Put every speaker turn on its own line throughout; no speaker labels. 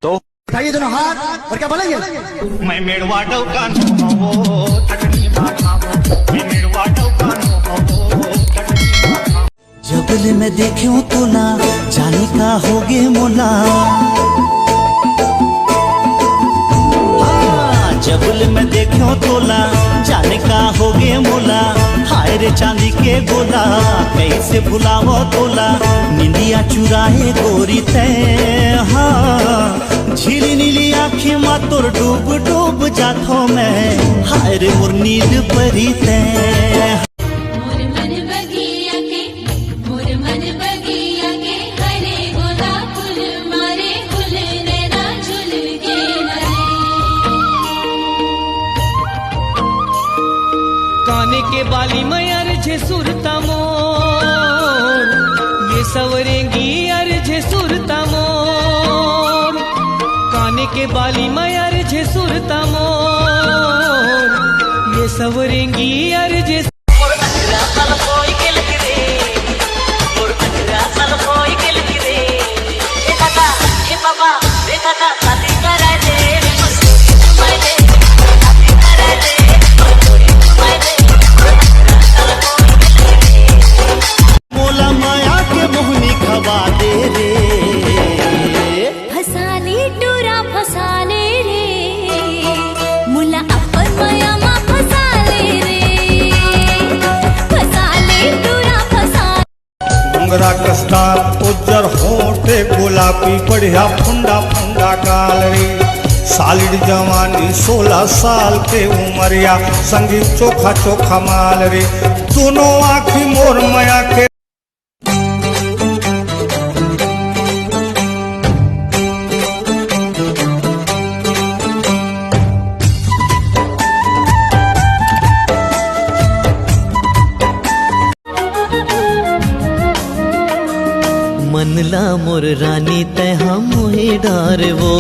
तो
उठाइए दोनों हाथ और क्या बोलेंगे?
मैं मेड़वा डौका नो हो तकनी माथा मैं मेड़वा डौका नो हो तकनी माथा।
जबल में देखूं तो ना जाने का होगे मोला, जबल में देखूं तो ना जाने का होगे मोला। हाय रे चांदी के गोला कैसे भुलावो तोला, निंदिया चुराए गोरी ते। हाँ झीली नीली आँखी मा तोर डूब डूब जाथो मैं, हाय रे मोर नींद परी ते।
काने के बाली मैयर छे सुरता मोर, ये सवरेंगी अर्झे सुरता मोर। काने के बाली मैयर छे सुरता मोर, ये सवरेंगी अर्झे।
कसदार उज्जर होठे गुलाबी बढ़िया फुंडा फुंडा गाल रे। सालिड जवानी 16 साल के उमरिया, संगीत चोखा चोखा माल रे। दोनों आँखी मोर माया के
मनला मोर रानी तैहा मोहे डारवो,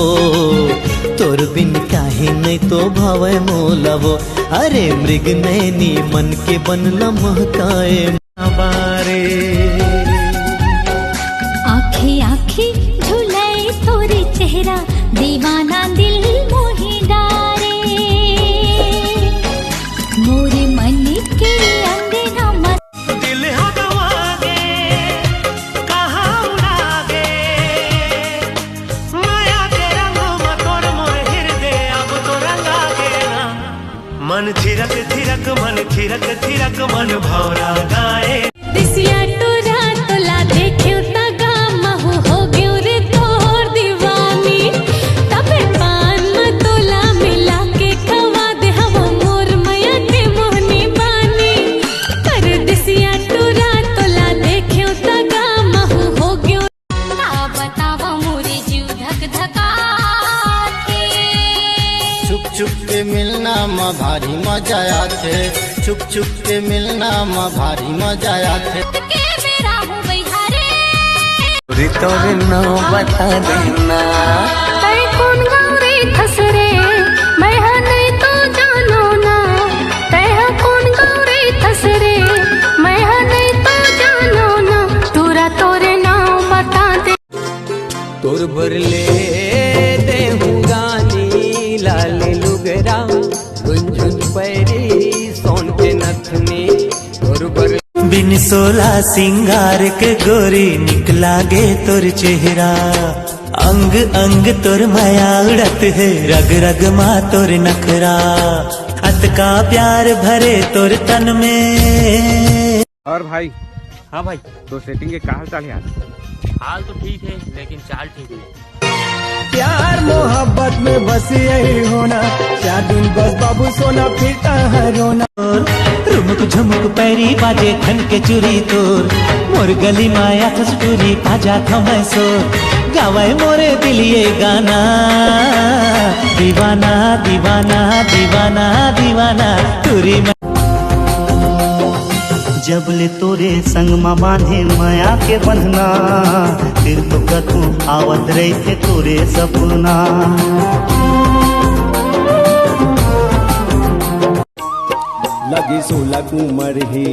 तोर बिन काहे नहीं तो भावे मोलावो। अरे मृग नैनी मन के बनला महकाए बारे।
आँखें आँखें झुलाए तोरे चेहरा, दीवाना दिल मोहे डारे। मोरे मन के अंगना मत
दिल हदवागे कहाँ उड़ागे, माया के रंगों में तोर मोर हृदय अब तो रंगागे ना। मन थिरक थिरक मन थिरक थिरक मन भौरा गाए।
दिसिया टोरा तोला देखियो तगा महू हो गयो रे तोर दीवानी। तबे पान में तोला मिला के खवा दे हम मोर मैया के मोहनी बानी। पर दिसिया टोरा तोला देखियो तगा महू हो गयो। का बतावा मोरे जीव धक धकाते।
छुप छुप के मिलना में भारी मजा आथे, छुप छुप के मिलना में भारी मजा आथे।
के मेरा हूँ बैहारे
तोरे नाम बता देना।
तै कौन गौरी थसरे मैं हा नहीं तो जानो ना। तै हा कौन गौरी थसरे मैं हा नहीं तो जानो ना। तोरा तोरे नाम बता दे।
तोर भरले देहूँ गानी लाले लुगरा, गुंजुन पैरी सोन के नथनी। तोर भर
बिन सोला सिंगार के गोरी निकला गे तोर चेहरा। अंग अंग तोर माया उड़त है, रग रग माँ तोर नखरा। अत का प्यार भरे तोर तन में।
और भाई
हाँ भाई,
तो सेटिंग के का हाल चाल यार?
हाल तो ठीक है लेकिन चाल ठीक नहीं।
प्यार मोहब्बत में बस यही होना, 4 दिन बस बाबू सोना फिर कहाँ रोना।
रुमुक झुमुक पैरी बाजे खन के चुरी तोर, मोर गली माया खसटूरी पाजा थमै सोर। गावे मोरे दिल ये गाना, दीवाना दीवाना दीवाना दीवाना तुरी। जबले तोरे संग मा बांधे माया के बंधना, फिर तो कतू आवत रही थे तोरे सपना।
लगी 16 उमर ही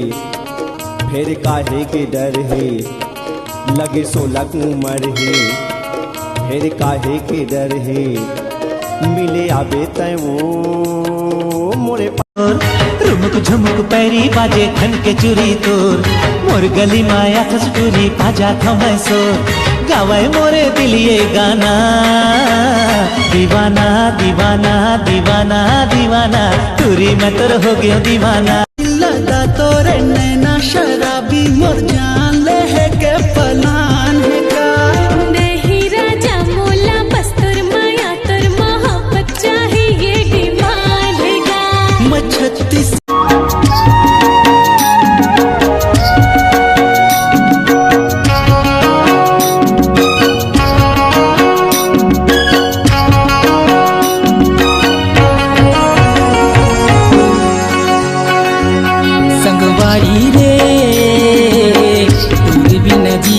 फिर काहे के डर ही। लगी 16 उमर ही फिर काहे के डर है मिले आबे तय वो मोरे
रुमुक झुमुक पैरी बाजे खन के चुरी तोर मोर गली माया खसटूरी पाजा थमै सोर गावे मोरे दिलिए गाना दीवाना दीवाना दीवाना दीवाना तुरी मैं तोर हो गयो दीवाना
लगा तोरे नैना शराबी मोर जान